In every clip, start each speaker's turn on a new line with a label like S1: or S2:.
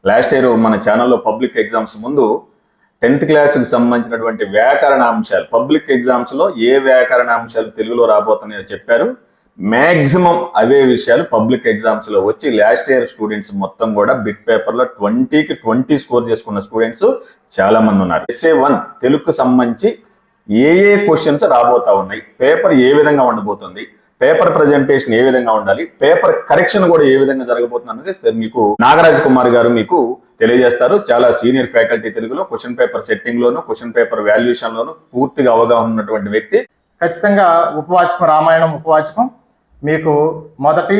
S1: Last year మన ఛానల్లో public exams ముందు 10th క్లాస్కి సంబంధించినటువంటి వ్యాకరణ అంశాలు, పబ్లిక్ ఎగ్జామ్స్లో ఏ వ్యాకరణ అంశాలు తెలుగులో రాబోతున్నాయో చెప్పారు. మ్యాక్సిమం అవే విషయాలు పబ్లిక్ ఎగ్జామ్స్లో వచ్చి లాస్ట్ ఇయర్ స్టూడెంట్స్ మొత్తం కూడా బిట్ పేపర్లో 20కి 20 స్కోర్ చేసుకున్న స్టూడెంట్స్ చాలా మంది ఉన్నారు. SA1 తెలుగుకు సంబంధించి ఏ క్వశ్చన్స్ రాబోతా ఉన్నాయి, పేపర్ ఏ విధంగా ఉండబోతుంది, పేపర్ ప్రజెంటేషన్ ఏ విధంగా ఉండాలి, పేపర్ కరెక్షన్ కూడా ఏ విధంగా జరగబోతుంది అనేది మీకు నాగరాజ్ కుమార్ గారు మీకు తెలియజేస్తారు. చాలా సీనియర్ ఫ్యాకల్టీ తెలుగులో క్వశ్చన్ పేపర్ సెట్టింగ్ లోను, క్వశ్చన్ పేపర్ వాల్యుయేషన్ లోను పూర్తిగా అవగాహన ఉన్నటువంటి వ్యక్తి.
S2: ఖచ్చితంగా ఉపవాచకం, రామాయణం ఉపవాచకం మీకు మొదటి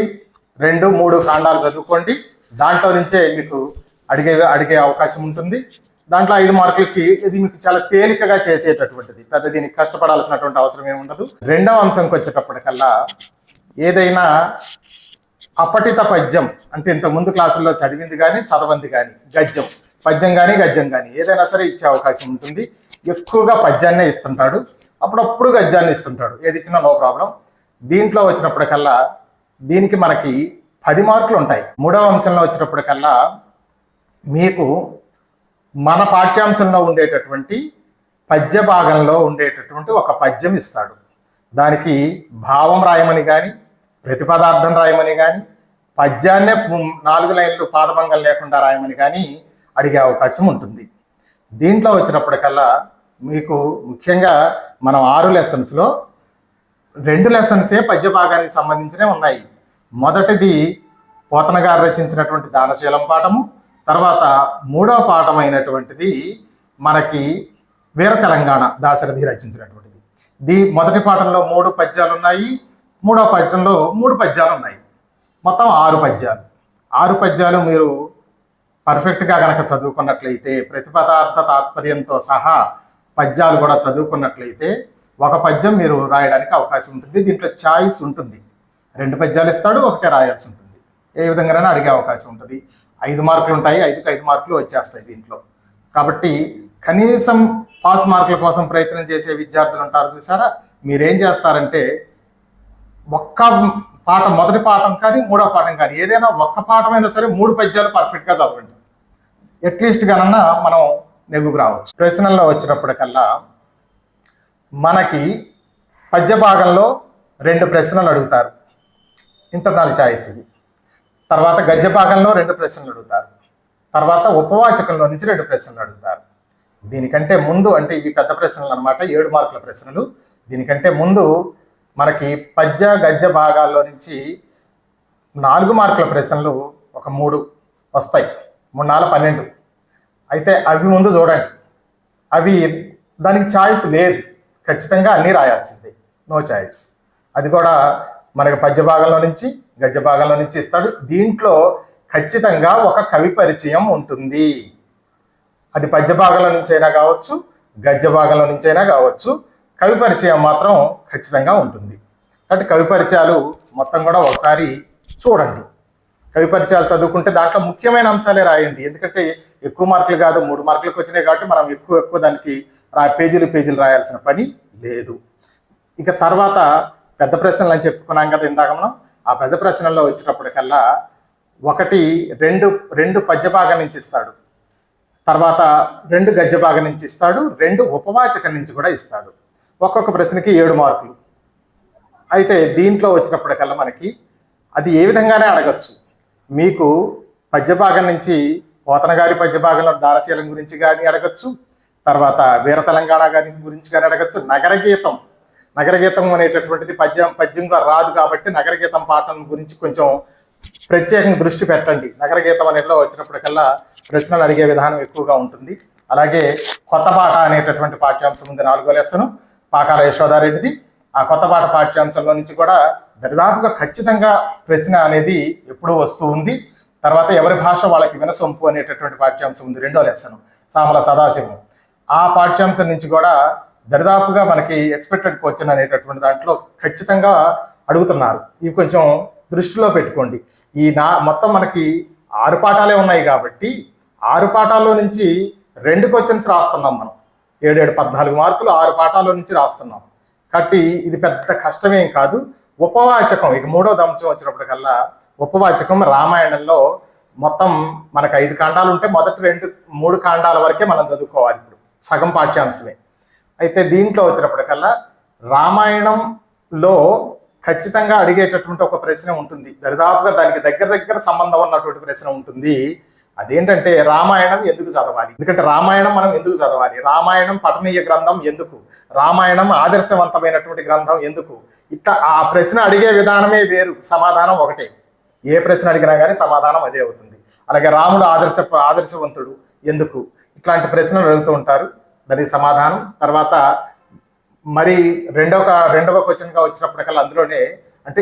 S2: 2, 3 కాండాలు చదువుకోండి. దాంట్లో నుంచే మీకు అడిగే అవకాశం ఉంటుంది. దాంట్లో 5 మార్కులకి ఇది మీకు చాలా తేలికగా చేసేటటువంటిది, పెద్ద దీనికి కష్టపడాల్సినటువంటి అవసరం ఏమి ఉండదు. రెండవ అంశంకి వచ్చేటప్పటికల్లా ఏదైనా అపఠిత పద్యం అంటే ఇంత ముందు క్లాసుల్లో చదివింది కానీ చదవంది కానీ గద్యం, పద్యం కానీ గద్యం కానీ ఏదైనా సరే ఇచ్చే అవకాశం ఉంటుంది. ఎక్కువగా పద్యాన్నే ఇస్తుంటాడు, అప్పుడప్పుడు గద్యాన్ని ఇస్తుంటాడు, ఏది ఇచ్చినా నో ప్రాబ్లం. దీంట్లో వచ్చినప్పటికల్లా దీనికి మనకి 10 మార్కులు ఉంటాయి. మూడవ అంశంలో వచ్చినప్పటికల్లా మీకు మన పాఠ్యాంశంలో ఉండేటటువంటి పద్య భాగంలో ఉండేటటువంటి ఒక పద్యం ఇస్తాడు. దానికి భావం రాయమని కానీ ప్రతిపదార్థం రాయమని కానీ పద్యాన్నే 4 లైన్లు పాదభంగం లేకుండా రాయమని కానీ అడిగే అవకాశం ఉంటుంది. దీంట్లో వచ్చినప్పటికల్లా మీకు ముఖ్యంగా మనం 6 లెసన్స్లో 2 లెసన్సే పద్య భాగానికి సంబంధించినవి ఉన్నాయి. మొదటిది పోతన గారు రచించినటువంటి దానశీలం పాఠము, తర్వాత 3వ పాఠం అయినటువంటిది మనకి వీర తెలంగాణ దాశరథి రచించినటువంటిది. మొదటి పాఠంలో 3 పద్యాలు ఉన్నాయి, 3వ పాఠంలో 3 పద్యాలు ఉన్నాయి. మొత్తం 6 పద్యాలు. 6 పద్యాలు మీరు పర్ఫెక్ట్గా కనుక చదువుకున్నట్లయితే, ప్రతిపదార్థ తాత్పర్యంతో సహా పద్యాలు కూడా చదువుకున్నట్లయితే ఒక పద్యం మీరు రాయడానికి అవకాశం ఉంటుంది. దీంట్లో చాయిస్ ఉంటుంది, 2 పద్యాలు ఇస్తాడు, 1 రాయాల్సి ఉంటుంది. ఏ విధంగానైనా అడిగే అవకాశం ఉంటుంది. 5 మార్కులు ఉంటాయి, 5కి 5 మార్కులు వచ్చేస్తాయి దీంట్లో. కాబట్టి కనీసం పాస్ మార్కుల కోసం ప్రయత్నం చేసే విద్యార్థులు ఉంటారు చూసారా, మీరేం చేస్తారంటే ఒక్క పాఠం, మొదటి పాఠం కానీ 3వ పాఠం కానీ ఏదైనా ఒక్క పాఠమైనా సరే 3 పద్యాలు పర్ఫెక్ట్గా చదవండి. అట్లీస్ట్ కన్నా మనం నెగ్గుకు రావచ్చు. ప్రశ్నల్లో వచ్చినప్పటికల్లా మనకి పద్య భాగంలో 2 ప్రశ్నలు అడుగుతారు, ఇంటర్నల్ చాయిస్ ఇది. తర్వాత గద్య భాగంలో 2 ప్రశ్నలు అడుగుతారు. తర్వాత ఉపవాచకంలో నుంచి 2 ప్రశ్నలు అడుగుతారు. దీనికంటే ముందు, అంటే ఇవి పెద్ద ప్రశ్నలు అనమాట, 7 మార్కుల ప్రశ్నలు. దీనికంటే ముందు మనకి పద్య గద్య భాగాల్లో నుంచి 4 మార్కుల ప్రశ్నలు ఒక 3 వస్తాయి. 3, 4, 12. అయితే అవి ముందు చూడండి. అవి దానికి ఛాయిస్ లేదు, ఖచ్చితంగా అన్నీ రాయాల్సిందే, నో ఛాయిస్. అది కూడా మనకి పద్య భాగంలో నుంచి గద్య భాగంలో నుంచి ఇస్తాడు. దీంట్లో ఖచ్చితంగా ఒక కవి పరిచయం ఉంటుంది. అది పద్య భాగంలో నుంచి అయినా కావచ్చు, గద్య భాగంలో నుంచి అయినా కావచ్చు, కవి పరిచయం మాత్రం ఖచ్చితంగా ఉంటుంది. కాబట్టి కవి పరిచయాలు మొత్తం కూడా ఒకసారి చూడండి. కవి పరిచయాలు చదువుకుంటే దాంట్లో ముఖ్యమైన అంశాలే రాయండి. ఎందుకంటే ఎక్కువ మార్కులు కాదు, 3 మార్కులకు వచ్చినాయి కాబట్టి మనం ఎక్కువ దానికి పేజీలు రాయాల్సిన పని లేదు. ఇక తర్వాత పెద్ద ప్రశ్నలు అని చెప్పుకున్నాం కదా ఇందాక మనం. ఆ పెద్ద ప్రశ్నల్లో వచ్చినప్పటికల్లా 1, 2 పద్య భాగం నుంచి ఇస్తాడు, తర్వాత 2 గద్య భాగం నుంచి ఇస్తాడు, 2 ఉపవాచకం నుంచి కూడా ఇస్తాడు. ఒక్కొక్క ప్రశ్నకి 7 మార్కులు. అయితే దీంట్లో వచ్చినప్పటికల్లా మనకి అది ఏ విధంగానే అడగచ్చు. మీకు పద్య భాగం నుంచి పోతన గారి పద్య భాగంలో దానశీలం గురించి కానీ అడగచ్చు, తర్వాత వీర తెలంగాణ గారి గురించి కానీ అడగచ్చు. నగరగీతం అనేటటువంటిది పద్యంగా రాదు కాబట్టి నగరగీతం పాఠం గురించి కొంచెం ప్రత్యేకంగా దృష్టి పెట్టండి. నగరగీతం అనేట్లో వచ్చినప్పటికల్లా ప్రశ్నలు అడిగే విధానం ఎక్కువగా ఉంటుంది. అలాగే కొత్త పాట అనేటటువంటి పాఠ్యాంశం ఉంది, 4వ లెసను పాకాల యశోదారెడ్డిది. ఆ కొత్త పాట పాఠ్యాంశంలో నుంచి కూడా దరిదాపుగా ఖచ్చితంగా ప్రశ్న అనేది ఎప్పుడూ వస్తూ ఉంది. తర్వాత ఎవరి భాష వాళ్ళకి వినసొంపు అనేటటువంటి పాఠ్యాంశం ఉంది, 2వ లెసను సామల సదాశివం. ఆ పాఠ్యాంశం నుంచి కూడా దరిదాపుగా మనకి ఎక్స్పెక్టెడ్ క్వశ్చన్ అనేటటువంటి దాంట్లో ఖచ్చితంగా అడుగుతున్నారు. ఇవి కొంచెం దృష్టిలో పెట్టుకోండి. మొత్తం మనకి 6 పాఠాలే ఉన్నాయి కాబట్టి 6 పాఠాల్లో నుంచి 2 క్వశ్చన్స్ రాస్తున్నాం మనం. 7, 14 మార్కులు 6 పాఠాల్లో నుంచి రాస్తున్నాం. కాబట్టి ఇది పెద్ద కష్టమేం కాదు. ఉపవాచకం ఇక 3వ అంశం వచ్చినప్పటికల్లా ఉపవాచకం రామాయణంలో మొత్తం మనకు 5 ఖండాలు ఉంటే మొదటి 3 ఖండాల వరకే మనం చదువుకోవాలి. ఇప్పుడు సగం పాఠ్యాంశమే. అయితే దీంట్లో వచ్చినప్పటికల్లా రామాయణంలో ఖచ్చితంగా అడిగేటటువంటి ఒక ప్రశ్న ఉంటుంది, దరిదాపుగా దానికి దగ్గర సంబంధం ఉన్నటువంటి ప్రశ్న ఉంటుంది. అదేంటంటే రామాయణం ఎందుకు చదవాలి? ఎందుకంటే రామాయణం మనం ఎందుకు చదవాలి? రామాయణం పఠనీయ గ్రంథం ఎందుకు? రామాయణం ఆదర్శవంతమైనటువంటి గ్రంథం ఎందుకు? ఇట్లా ఆ ప్రశ్న అడిగే విధానమే వేరు, సమాధానం ఒకటే. ఏ ప్రశ్న అడిగినా కానీ సమాధానం అదే అవుతుంది. అలాగే రాముడు ఆదర్శవంతుడు ఎందుకు? ఇట్లాంటి ప్రశ్నలు అడుగుతూ ఉంటారు, దానికి సమాధానం. తర్వాత మరి రెండవ క్వశ్చన్గా వచ్చినప్పటికల్లా అందులోనే అంటే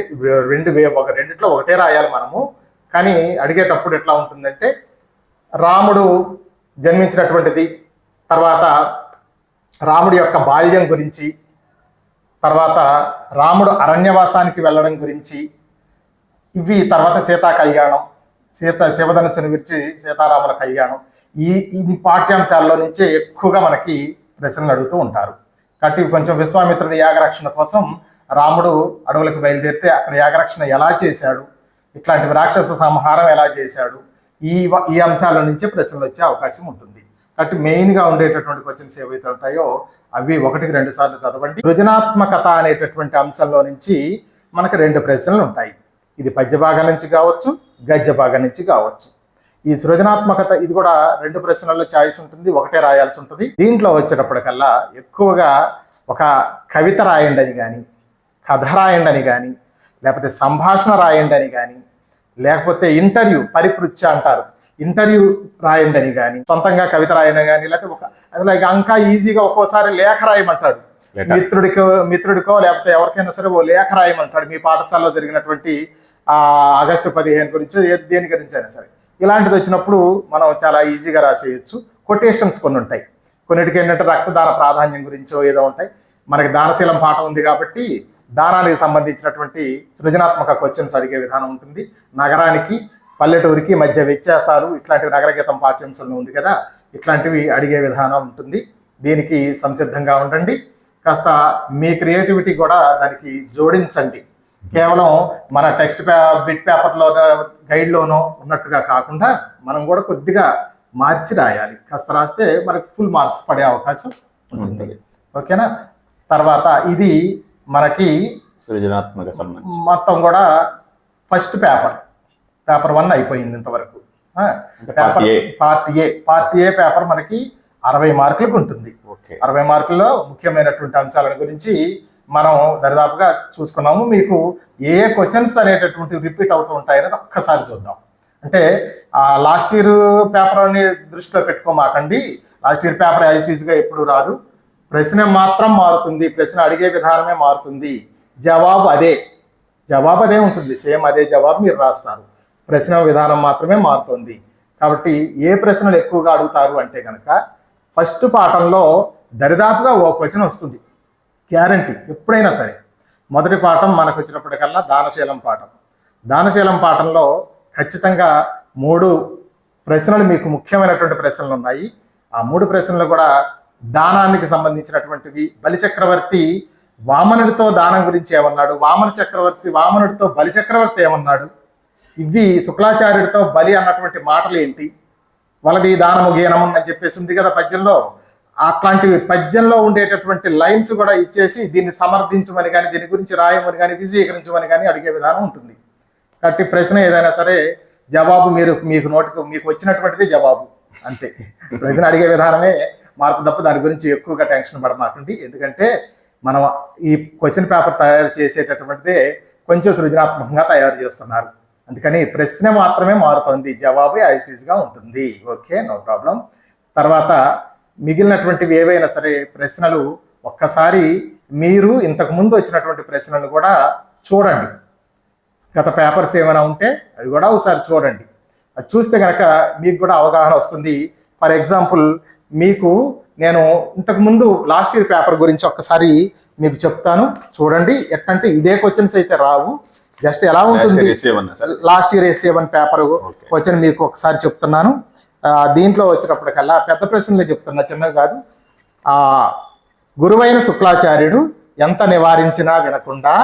S2: రెండిట్లో ఒకటే రాయాలి మనము, కానీ అడిగేటప్పుడు ఎట్లా ఉంటుందంటే రాముడు జన్మించినటువంటిది, తర్వాత రాముడి యొక్క బాల్యం గురించి, తర్వాత రాముడు అరణ్యవాసానికి వెళ్ళడం గురించి, ఇవి తర్వాత సీతా కళ్యాణం, శివధనుసుని విరిచి సీతారాముల కళ్యాణం, ఈ పాఠ్యాంశాల్లో నుంచే ఎక్కువగా మనకి ప్రశ్నలు అడుగుతూ ఉంటారు. కాబట్టి కొంచెం విశ్వామిత్రుడి యాగరక్షణ కోసం రాముడు అడవులకు బయలుదేరితే అక్కడ యాగరక్షణ ఎలా చేశాడు, ఇట్లాంటివి రాక్షస సంహారం ఎలా చేశాడు, ఈ అంశాల నుంచే ప్రశ్నలు వచ్చే అవకాశం ఉంటుంది. కాబట్టి మెయిన్గా ఉండేటటువంటి క్వశ్చన్స్ ఏవైతే ఉంటాయో అవి 1-2 సార్లు చదవండి. సృజనాత్మకత అనేటటువంటి అంశంలో నుంచి మనకు 2 ప్రశ్నలు ఉంటాయి. ఇది పద్య భాగం నుంచి కావచ్చు, గద్య భాగం నుంచి కావచ్చు. ఈ సృజనాత్మకత ఇది కూడా 2 ప్రశ్నల్లో ఛాయిస్ ఉంటుంది, ఒకటే రాయాల్సి ఉంటుంది. దీంట్లో వచ్చేటప్పటికల్లా ఎక్కువగా ఒక కవిత రాయండి అని కానీ, కథ రాయండి అని కానీ, లేకపోతే సంభాషణ రాయండి అని కానీ, లేకపోతే ఇంటర్వ్యూ పరిపృచ్ఛ అంటారు, ఇంటర్వ్యూ రాయండి అని కానీ, సొంతంగా కవిత రాయండి కానీ, లేకపోతే అసలు ఇంకా ఈజీగా ఒక్కోసారి లేఖ రాయమంటాడు, మిత్రుడికో లేకపోతే ఎవరికైనా సరే ఓ లేఖ రాయమంటాడు, మీ పాఠశాలలో జరిగినటువంటి ఆగస్టు 15 గురించో దేని గురించి అయినా సరే. ఇలాంటిది వచ్చినప్పుడు మనం చాలా ఈజీగా రాసేయచ్చు. కొటేషన్స్ కొన్ని ఉంటాయి, కొన్నిటికి ఏంటంటే రక్తదాన ప్రాధాన్యం గురించో ఏదో ఉంటాయి. మనకి దానశీలం పాఠం ఉంది కాబట్టి దానానికి సంబంధించినటువంటి సృజనాత్మక క్వశ్చన్స్ అడిగే విధానం ఉంటుంది. నగరానికి పల్లెటూరికి మధ్య వ్యత్యాసాలు, ఇట్లాంటివి నగర గీతం పాఠ్యాంశంలో ఉంది కదా, ఇట్లాంటివి అడిగే విధానం ఉంటుంది. దీనికి సంసిద్ధంగా ఉండండి. కాస్త మీ క్రియేటివిటీ కూడా దానికి జోడించండి. కేవలం మన టెక్స్ట్ బిట్ పేపర్లో గైడ్లోనో ఉన్నట్టుగా కాకుండా మనం కూడా కొద్దిగా మార్చి రాయాలి. కాస్త రాస్తే మనకు ఫుల్ మార్క్స్ పడే అవకాశం ఉంటుంది. ఓకేనా? తర్వాత ఇది మనకి
S1: సృజనాత్మక సంబంధించి మొత్తం
S2: కూడా ఫస్ట్ పేపర్ 1 అయిపోయింది ఇంతవరకు. పార్ట్ ఏ పేపర్ మనకి 60 మార్కులకు ఉంటుంది. 60 మార్కుల్లో ముఖ్యమైనటువంటి అంశాల గురించి మనం దరిదాపుగా చూసుకున్నాము. మీకు ఏ క్వశ్చన్స్ అనేటటువంటి రిపీట్ అవుతూ ఉంటాయనేది ఒక్కసారి చూద్దాం. అంటే లాస్ట్ ఇయర్ పేపర్ని దృష్టిలో పెట్టుకోమాకండి. Last year paper as it ఈజ్గా ఎప్పుడు రాదు. ప్రశ్న మాత్రం మారుతుంది, ప్రశ్న అడిగే విధానమే మారుతుంది, జవాబు అదే ఉంటుంది, సేమ్ అదే జవాబు మీరు రాస్తారు, ప్రశ్న విధానం మాత్రమే మారుతుంది. కాబట్టి ఏ ప్రశ్నలు ఎక్కువగా అడుగుతారు అంటే కనుక ఫస్ట్ పాఠంలో దరిదాపుగా ఓ క్వశ్చన్ వస్తుంది గ్యారంటీ ఎప్పుడైనా సరే. మొదటి పాఠం మనకు వచ్చినప్పటికల్లా దానశీలం పాఠంలో ఖచ్చితంగా 3 ప్రశ్నలు మీకు ముఖ్యమైనటువంటి ప్రశ్నలు ఉన్నాయి. ఆ 3 ప్రశ్నలు కూడా దానానికి సంబంధించినటువంటివి. బలిచక్రవర్తి వామనుడితో దానం గురించి ఏమన్నాడు, వామనుడితో బలిచక్రవర్తి ఏమన్నాడు, ఇవి శుక్లాచార్యుడితో బలి అన్నటువంటి మాటలు ఏంటి, వాళ్ళది దానము గీనము అని చెప్పేసి ఉంది కదా పద్యంలో. అట్లాంటివి పద్యంలో ఉండేటటువంటి లైన్స్ కూడా ఇచ్చేసి దీన్ని సమర్థించమని కానీ, దీని గురించి రాయమని కానీ, విశదీకరించమని కానీ అడిగే విధానం ఉంటుంది. కాబట్టి ప్రశ్న ఏదైనా సరే జవాబు మీకు వచ్చినటువంటిది జవాబు అంతే. ప్రశ్న అడిగే విధానమే మార్పు తప్ప దాని గురించి ఎక్కువగా టెన్షన్ పడమాకండి. ఎందుకంటే మనం ఈ క్వశ్చన్ పేపర్ తయారు చేసేటటువంటిదే కొంచెం సృజనాత్మకంగా తయారు చేస్తున్నారు. అందుకని ప్రశ్న మాత్రమే మారుతుంది, జవాబు యాజ్ ఇట్ ఈజ్గా ఉంటుంది. Okay, no problem. తర్వాత మిగిలినటువంటివి ఏవైనా సరే ప్రశ్నలు ఒక్కసారి మీరు ఇంతకుముందు వచ్చినటువంటి ప్రశ్నలు కూడా చూడండి. గత పేపర్స్ ఏమైనా ఉంటే అవి కూడా ఒకసారి చూడండి. అది చూస్తే కనుక మీకు కూడా అవగాహన వస్తుంది. ఫర్ ఎగ్జాంపుల్ మీకు నేను ఇంతకుముందు లాస్ట్ ఇయర్ పేపర్ గురించి ఒక్కసారి మీకు చెప్తాను, చూడండి. ఎట్లంటే ఇదే క్వశ్చన్స్ అయితే రావు, జస్ట్ ఎలా ఉంటుంది last year SA1 paper question మీకు ఒకసారి చెప్తున్నాను. దీంట్లో వచ్చినప్పటికల్లా పెద్ద ప్రశ్నలే చెప్తున్నా, చిన్నవి కాదు. గురువైన శుక్లాచార్యుడు ఎంత నివారించినా వినకుండా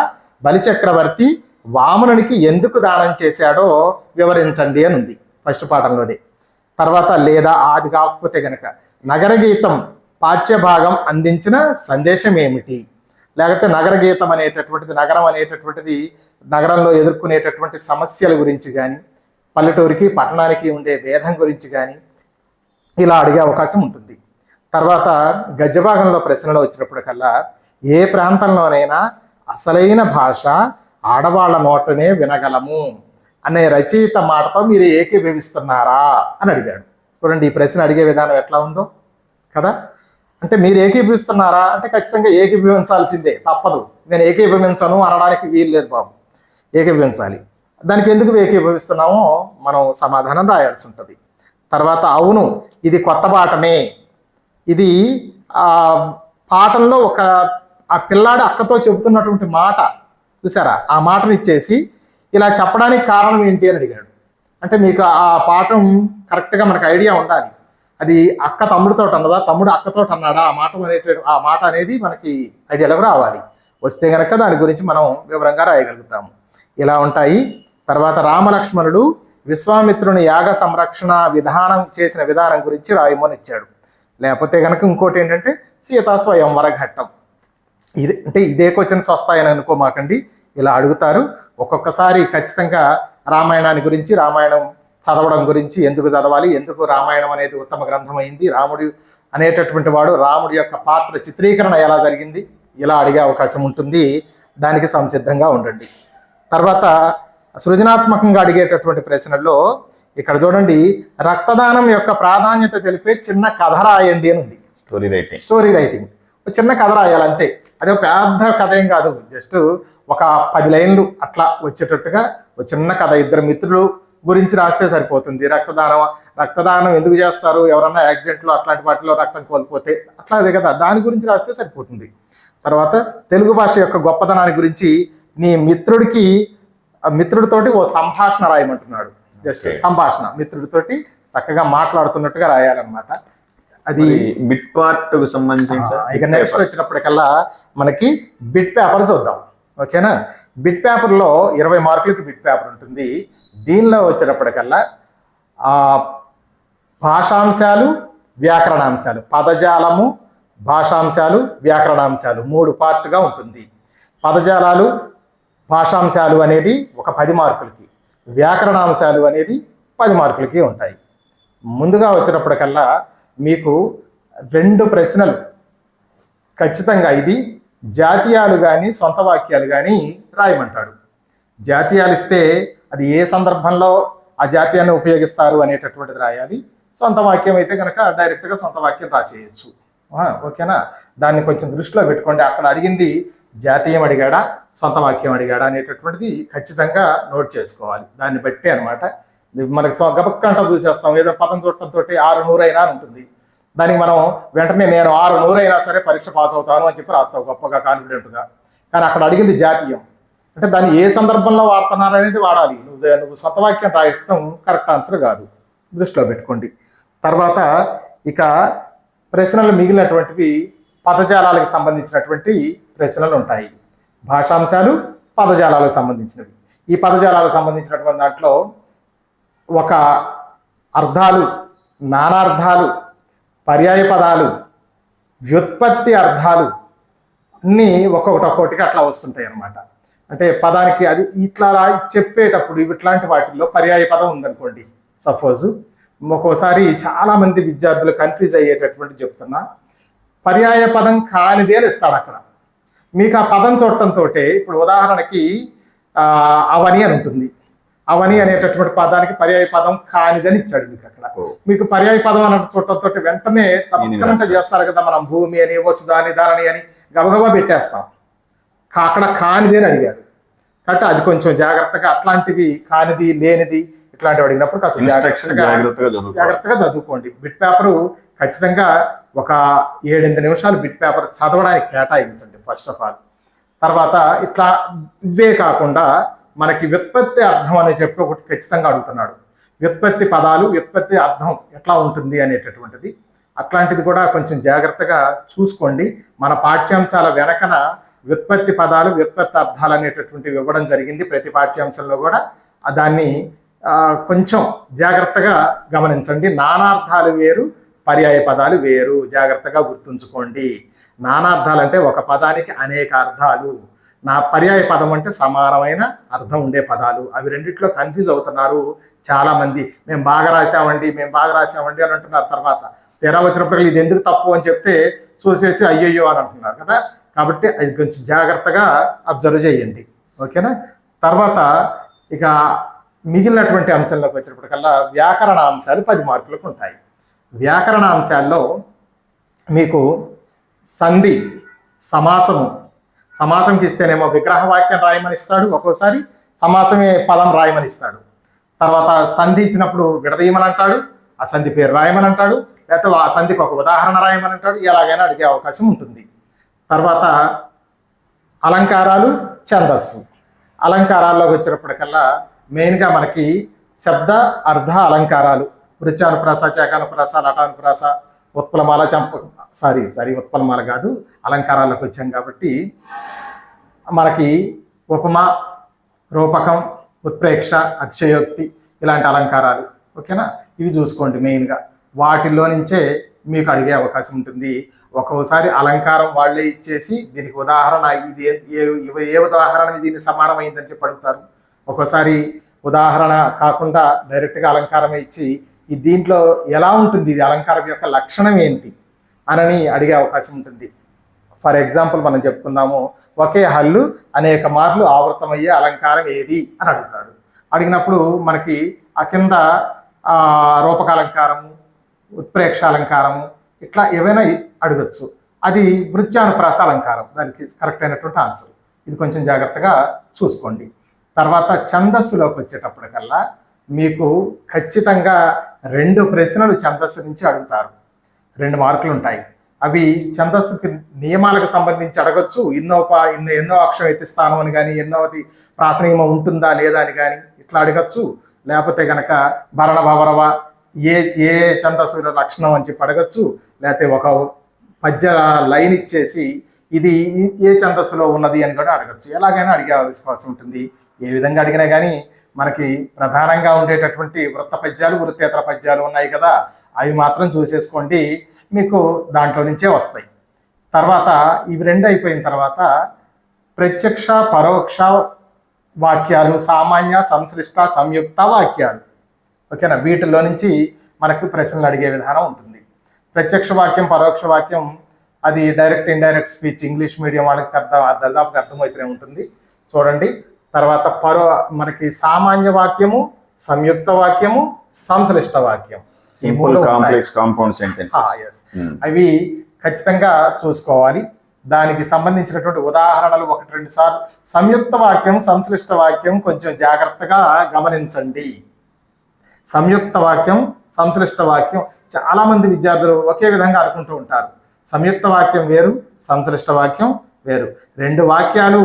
S2: బలిచక్రవర్తి వామనునికి ఎందుకు దానం చేశాడో వివరించండి అని ఉంది ఫస్ట్ పాఠంలోదే. తర్వాత లేదా అది కాకపోతే గనక నగర గీతం పాఠ్యభాగం అందించిన సందేశం ఏమిటి, లేకపోతే నగర గీతం అనేటటువంటిది నగరం అనేటటువంటిది నగరంలో ఎదుర్కొనేటటువంటి సమస్యల గురించి కానీ పల్లెటూరికి పట్టణానికి ఉండే భేదం గురించి కానీ ఇలా అడిగే అవకాశం ఉంటుంది. తర్వాత గద్య భాగంలో ప్రశ్నలు వచ్చినప్పటికల్లా ఏ ప్రాంతంలోనైనా అసలైన భాష ఆడవాళ్ళ నోటనే వినగలము అనే రచయిత మాటతో మీరు ఏకీభవిస్తున్నారా అని అడిగాడు. చూడండి ఈ ప్రశ్న అడిగే విధానం ఎట్లా ఉందో కదా. అంటే మీరు ఏకీభవిస్తున్నారా అంటే ఖచ్చితంగా ఏకీభవించాల్సిందే, తప్పదు. నేను ఏకీభవించను అనడానికి వీలు లేదు బాబు, ఏకీభవించాలి. దానికి ఎందుకు ఏకీభవిస్తున్నామో మనం సమాధానం రాయాల్సి ఉంటుంది. తర్వాత అవును ఇది కొత్త పాటనే, ఇది పాఠంలో ఆ పిల్లాడు అక్కతో చెబుతున్నటువంటి మాట చూసారా, ఆ మాటను ఇచ్చేసి ఇలా చెప్పడానికి కారణం ఏంటి అని అడిగాడు. అంటే మీకు ఆ పాఠం కరెక్ట్గా మనకు ఐడియా ఉండాలి. అది అక్క తమ్ముడితో అన్నదా, తమ్ముడు అక్కతో అన్నాడా, ఆ మాట అనేది మనకి ఐడియాలోకి రావాలి. వస్తే కనుక దాని గురించి మనం వివరంగా రాయగలుగుతాము. ఇలా ఉంటాయి. తర్వాత రామలక్ష్మణుడు విశ్వామిత్రుని యాగ సంరక్షణ చేసిన విధానం గురించి రాయమని ఇచ్చాడు. లేకపోతే కనుక ఇంకోటి ఏంటంటే సీతా స్వయంవర ఘట్టం. ఇదే క్వశ్చన్స్ వస్తాయని అనుకోమాకండి, ఇలా అడుగుతారు. ఒక్కొక్కసారి ఖచ్చితంగా రామాయణాన్ని గురించి, రామాయణం చదవడం గురించి, ఎందుకు చదవాలి, ఎందుకు రామాయణం అనేది ఉత్తమ గ్రంథమైంది, రాముడు అనేటటువంటి వాడు, రాముడి యొక్క పాత్ర చిత్రీకరణ ఎలా జరిగింది, ఇలా అడిగే అవకాశం ఉంటుంది. దానికి సంసిద్ధంగా ఉండండి. తర్వాత సృజనాత్మకంగా అడిగేటటువంటి ప్రశ్నల్లో ఇక్కడ చూడండి, రక్తదానం యొక్క ప్రాధాన్యత తెలిపే చిన్న కథ రాయండి అని ఉంది. స్టోరీ రైటింగ్ చిన్న కథ రాయాలి అంతే. అదే పెద్ద కథ ఏం కాదు, జస్ట్ ఒక 10 లైన్లు అట్లా వచ్చేటట్టుగా ఒక చిన్న కథ, 2 మిత్రులు గురించి రాస్తే సరిపోతుంది. రక్తదానం ఎందుకు చేస్తారు, ఎవరన్నా యాక్సిడెంట్లో అట్లాంటి వాటిలో రక్తం కోల్పోతే అట్లా అదే కదా, దాని గురించి రాస్తే సరిపోతుంది. తర్వాత తెలుగు భాష యొక్క గొప్పతనాన్ని గురించి నీ మిత్రుడితోటి ఓ సంభాషణ రాయమంటున్నాడు. జస్ట్ సంభాషణ, మిత్రుడితోటి చక్కగా మాట్లాడుతున్నట్టుగా రాయాలన్నమాట. అది
S1: బిట్ పార్ట్ కు సంబంధించి.
S2: ఇక నెక్స్ట్ వచ్చినప్పటికల్లా మనకి బిట్ పేపర్ చూద్దాం, ఓకేనా. బిట్ పేపర్లో 20 మార్కులకి బిట్ పేపర్ ఉంటుంది. దీనిలో వచ్చేటప్పటికల్లా భాషాంశాలు, వ్యాకరణాంశాలు, పదజాలము, భాషాంశాలు, వ్యాకరణాంశాలు 3 పార్ట్గా ఉంటుంది. పదజాలాలు, భాషాంశాలు అనేది ఒక 10 మార్కులకి, వ్యాకరణాంశాలు అనేది 10 మార్కులకి ఉంటాయి. ముందుగా వచ్చినప్పటికల్లా మీకు 2 ప్రశ్నలు ఖచ్చితంగా, ఇది జాతీయాలు కానీ సొంత వాక్యాలు కానీ రాయమంటాడు. జాతీయాలు ఇస్తే అది ఏ సందర్భంలో ఆ జాతీయాన్ని ఉపయోగిస్తారు అనేటటువంటిది రాయాలి. సొంత వాక్యం అయితే కనుక డైరెక్ట్గా సొంత వాక్యం రాసేయచ్చు, ఓకేనా. దాన్ని కొంచెం దృష్టిలో పెట్టుకోండి. అక్కడ అడిగింది జాతీయం అడిగాడా, సొంత వాక్యం అడిగాడా అనేటటువంటిది ఖచ్చితంగా నోట్ చేసుకోవాలి. దాన్ని బట్టి అనమాట. మనకి గబక్కంట చూసేస్తాం, ఏదో పదం చూడటంతో 600 అయినా ఉంటుంది. దానికి మనం వెంటనే నేను 600 అయినా సరే పరీక్ష పాస్ అవుతాను అని చెప్పి రాస్తావు గొప్పగా కాన్ఫిడెంట్గా. కానీ అక్కడ అడిగింది జాతీయం, అంటే దాన్ని ఏ సందర్భంలో వాడుతున్నారు అనేది వాడాలి. నువ్వు సొంత వాక్యం రాయడం కరెక్ట్ ఆన్సర్ కాదు, దృష్టిలో పెట్టుకోండి. తర్వాత ఇక ప్రశ్నలు మిగిలినటువంటివి పదజాలాలకు సంబంధించినటువంటి ప్రశ్నలు ఉంటాయి. భాషాంశాలు, పదజాలాలకు సంబంధించినవి. ఈ పదజాలాలకు సంబంధించినటువంటి దాంట్లో ఒక అర్థాలు, నానార్థాలు, పర్యాయ పదాలు, వ్యుత్పత్తి అర్థాలు అన్నీ ఒక్కొక్కటిగా అట్లా వస్తుంటాయి అన్నమాట. అంటే పదానికి అది ఇట్లా చెప్పేటప్పుడు ఇట్లాంటి వాటిల్లో పర్యాయ పదం ఉందనుకోండి, సపోజ్ ఒక్కోసారి చాలామంది విద్యార్థులు కన్ఫ్యూజ్ అయ్యేటటువంటి చెప్తున్నా, పర్యాయ పదం కానిదే ఇస్తాడు అక్కడ. మీకు ఆ పదం చూడటంతో ఇప్పుడు ఉదాహరణకి అవని అని ఉంటుంది, అవని అనేటటువంటి పదానికి పర్యాయ పదం కానిదని ఇచ్చాడు మీకు అక్కడ. మీకు పర్యాయ పదం అన్నట్టు చూడటంతో వెంటనే తప్పకుండా చేస్తారు కదా, మనం భూమి అని, వసుదాని, ధరణి అని గబగబా పెట్టేస్తాం. అక్కడ కానిది అని అడిగాడు కాబట్టి అది కొంచెం జాగ్రత్తగా, అట్లాంటివి కానిది, లేనిది ఇట్లాంటివి అడిగినప్పుడు కాస్త జాగ్రత్తగా చదువుకోండి. బిట్ పేపరు ఖచ్చితంగా ఒక 7-8 నిమిషాలు బిట్ పేపర్ చదవడానికి కేటాయించండి ఫస్ట్ ఆఫ్ ఆల్. తర్వాత ఇట్లా ఇవే కాకుండా మనకి వ్యుత్పత్తి అర్థం అని చెప్పి ఒకటి ఖచ్చితంగా అడుగుతున్నాడు. వ్యుత్పత్తి పదాలు, వ్యుత్పత్తి అర్థం ఎట్లా ఉంటుంది అనేటటువంటిది, అట్లాంటిది కూడా కొంచెం జాగ్రత్తగా చూసుకోండి. మన పాఠ్యాంశాల వెనకన వ్యుత్పత్తి పదాలు, వ్యుత్పత్తి అర్థాలు అనేటటువంటివి ఇవ్వడం జరిగింది ప్రతి పాఠ్యాంశంలో కూడా. దాన్ని కొంచెం జాగ్రత్తగా గమనించండి. నానార్థాలు వేరు, పర్యాయ పదాలు వేరు, జాగ్రత్తగా గుర్తుంచుకోండి. నానార్థాలు అంటే ఒక పదానికి అనేక అర్థాలు, పర్యాయ పదం అంటే సమానమైన అర్థం ఉండే పదాలు. అవి రెండిట్లో కన్ఫ్యూజ్ అవుతున్నారు చాలామంది. మేము బాగా రాసామండి అని అంటున్నారు. తర్వాత తెరా వచ్చినప్పుడు ఇది ఎందుకు తప్పు అని చెప్తే చూసేసి అయ్యయ్యో అని అంటున్నారు కదా. కాబట్టి అది కొంచెం జాగ్రత్తగా అబ్జర్వ్ చేయండి, ఓకేనా. తర్వాత ఇక మిగిలినటువంటి అంశంలోకి వచ్చినప్పటికల్లా వ్యాకరణ అంశాలు 10 మార్కులకు ఉంటాయి. వ్యాకరణ అంశాల్లో మీకు సంధి, సమాసంకి ఇస్తేనేమో విగ్రహ వాక్యం రాయమని ఇస్తాడు, ఒక్కోసారి సమాసమే పదం రాయమని ఇస్తాడు. తర్వాత సంధి ఇచ్చినప్పుడు విడదీయమని అంటాడు, ఆ సంధి పేరు రాయమని అంటాడు, లేకపోతే ఆ సంధికి ఒక ఉదాహరణ రాయమని అంటాడు. ఎలాగైనా అడిగే అవకాశం ఉంటుంది. తర్వాత అలంకారాలు, ఛందస్సు. అలంకారాల్లోకి వచ్చినప్పటికల్లా మెయిన్గా మనకి శబ్ద అర్థ అలంకారాలు, వృత్యానుప్రాస, చేకానుప్రాస, లటానుప్రాస, ఉత్పలమాల, ఉత్పలమాల కాదు, అలంకారాలకు వచ్చాం కాబట్టి మనకి ఉపమా, రూపకం, ఉత్ప్రేక్ష, అతిశయోక్తి ఇలాంటి అలంకారాలు, ఓకేనా. ఇవి చూసుకోండి మెయిన్గా. వాటిల్లో నుంచే మీకు అడిగే అవకాశం ఉంటుంది. ఒక్కోసారి అలంకారం వాళ్ళే ఇచ్చేసి దీనికి ఉదాహరణ ఇది ఏ ఉదాహరణ దీనికి సమానమైందని చెప్పి అడుగుతారు. ఒక్కోసారి ఉదాహరణ కాకుండా డైరెక్ట్గా అలంకారమే ఇచ్చి దీంట్లో ఎలా ఉంటుంది, ఇది అలంకారం యొక్క లక్షణం ఏంటి అని అడిగే అవకాశం ఉంటుంది. ఫర్ ఎగ్జాంపుల్ మనం చెప్పుకుందాము, ఒకే హల్లు అనేక మార్లు ఆవృతమయ్యే అలంకారం ఏది అని అడుగుతాడు. అడిగినప్పుడు మనకి ఆ కింద రూపకాలంకారము, ఉత్ప్రేక్ష అలంకారము ఇట్లా ఏవైనా అడగచ్చు. అది వృత్యానుప్రాస అలంకారం, దానికి కరెక్ట్ అయినటువంటి ఆన్సర్. ఇది కొంచెం జాగ్రత్తగా చూసుకోండి. తర్వాత ఛందస్సులోకి వచ్చేటప్పటికల్లా మీకు ఖచ్చితంగా 2 ప్రశ్నలు ఛందస్సు నుంచి అడుగుతారు. 2 మార్కులు ఉంటాయి. అవి ఛందస్సుకి నియమాలకు సంబంధించి అడగచ్చు. ఎన్నో అక్షరం ఎత్తిస్తాను అని కానీ, ఎన్నోది ప్రాస నియమం ఉంటుందా లేదా అని కానీ ఇట్లా అడగచ్చు. లేకపోతే కనుక భరణ భవరవ ఏ ఛందస్సు లక్షణం అని చెప్పి అడగచ్చు. లేకపోతే ఒక పద్య లైన్ ఇచ్చేసి ఇది ఏ ఛందస్సులో ఉన్నది అని కూడా అడగచ్చు. ఎలాగైనా అడిగే అవకాశం ఉంటుంది. ఏ విధంగా అడిగినా కానీ మనకి ప్రధానంగా ఉండేటటువంటి వృత్త పద్యాలు, వృత్తేతర పద్యాలు ఉన్నాయి కదా, అవి మాత్రం చూసేసుకోండి, మీకు దాంట్లో నుంచే వస్తాయి. తర్వాత ఇవి 2 అయిపోయిన తర్వాత ప్రత్యక్ష పరోక్ష వాక్యాలు, సామాన్య, సంశ్లిష్ట, సంయుక్త వాక్యాలు, ఓకేనా. వీటిల్లో నుంచి మనకు ప్రశ్నలు అడిగే విధానం ఉంటుంది. ప్రత్యక్ష వాక్యం, పరోక్ష వాక్యం అది direct indirect speech, English medium వాళ్ళకి దాదాపుగా అర్థమవుతూనే ఉంటుంది, చూడండి. తర్వాత మనకి సామాన్య వాక్యము, సంయుక్త వాక్యము, సంశ్లిష్ట వాక్యం, ఈ 3
S1: కాంప్లెక్స్ కాంపౌండ్ సెంటెన్సెస్.
S2: అవి ఖచ్చితంగా చూసుకోవాలి. దానికి సంబంధించినటువంటి ఉదాహరణలు 1-2 సార్లు. సంయుక్త వాక్యం, సంశ్లిష్ట వాక్యం కొంచెం జాగ్రత్తగా గమనించండి. సంయుక్త వాక్యం, సంశ్లిష్ట వాక్యం చాలా మంది విద్యార్థులు ఒకే విధంగా అనుకుంటూ ఉంటారు. సంయుక్త వాక్యం వేరు, సంశ్లిష్ట వాక్యం వేరు. 2 వాక్యాలు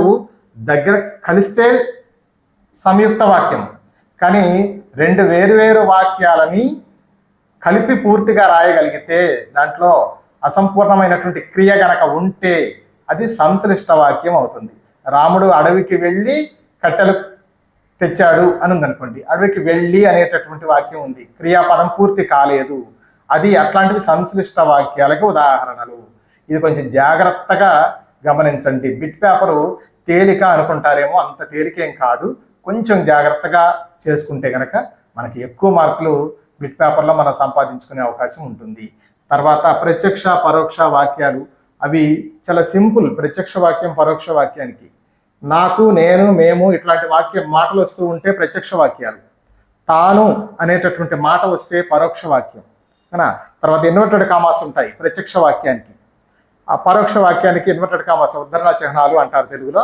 S2: దగ్గర కలిస్తే సంయుక్త వాక్యం, కానీ 2 వేరు వాక్యాలని కలిపి పూర్తిగా రాయగలిగితే, దాంట్లో అసంపూర్ణమైనటువంటి క్రియ గనక ఉంటే అది సంశ్లిష్ట వాక్యం అవుతుంది. రాముడు అడవికి వెళ్ళి కట్టెలు తెచ్చాడు అని ఉందనుకోండి, అడవికి వెళ్ళి అనేటటువంటి వాక్యం ఉంది, క్రియాపదం పూర్తి కాలేదు, అది అట్లాంటివి సంశ్లిష్ట వాక్యాలకు ఉదాహరణలు. ఇది కొంచెం జాగ్రత్తగా గమనించండి. బిట్ పేపరు తేలిక అనుకుంటారేమో, అంత తేలికేం కాదు. కొంచెం జాగ్రత్తగా చేసుకుంటే కనుక మనకి ఎక్కువ మార్కులు బిట్ పేపర్లో మనం సంపాదించుకునే అవకాశం ఉంటుంది. తర్వాత ప్రత్యక్ష పరోక్ష వాక్యాలు, అవి చాలా సింపుల్. ప్రత్యక్ష వాక్యం పరోక్ష వాక్యానికి నాకు, నేను, మేము ఇట్లాంటి మాటలు వస్తూ ఉంటే ప్రత్యక్ష వాక్యాలు. తాను అనేటటువంటి మాట వస్తే పరోక్ష వాక్యం. తర్వాత ఇన్వర్టెడ్ కామాస్ ఉంటాయి ప్రత్యక్ష వాక్యానికి. ఆ పరోక్ష వాక్యానికి ఇన్వర్టెడ్ కామాస్, ఉద్ధరణ చిహ్నాలు అంటారు తెలుగులో,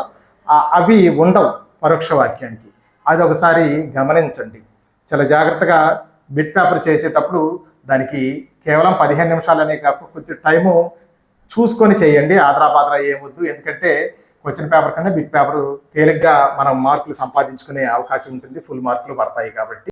S2: అవి ఉండవు పరోక్ష వాక్యానికి. అది ఒకసారి గమనించండి. చాలా జాగ్రత్తగా బిట్ పేపర్ చేసేటప్పుడు దానికి కేవలం 15 నిమిషాలనే కాకుండా కొంచెం టైము చూసుకొని చేయండి. ఆదరాబాదరా ఏమొద్దు. ఎందుకంటే క్వశ్చన్ పేపర్ కన్నా బిట్ పేపర్ తేలిగ్గా మనం మార్కులు సంపాదించుకునే అవకాశం ఉంటుంది, ఫుల్ మార్కులు పడతాయి కాబట్టి.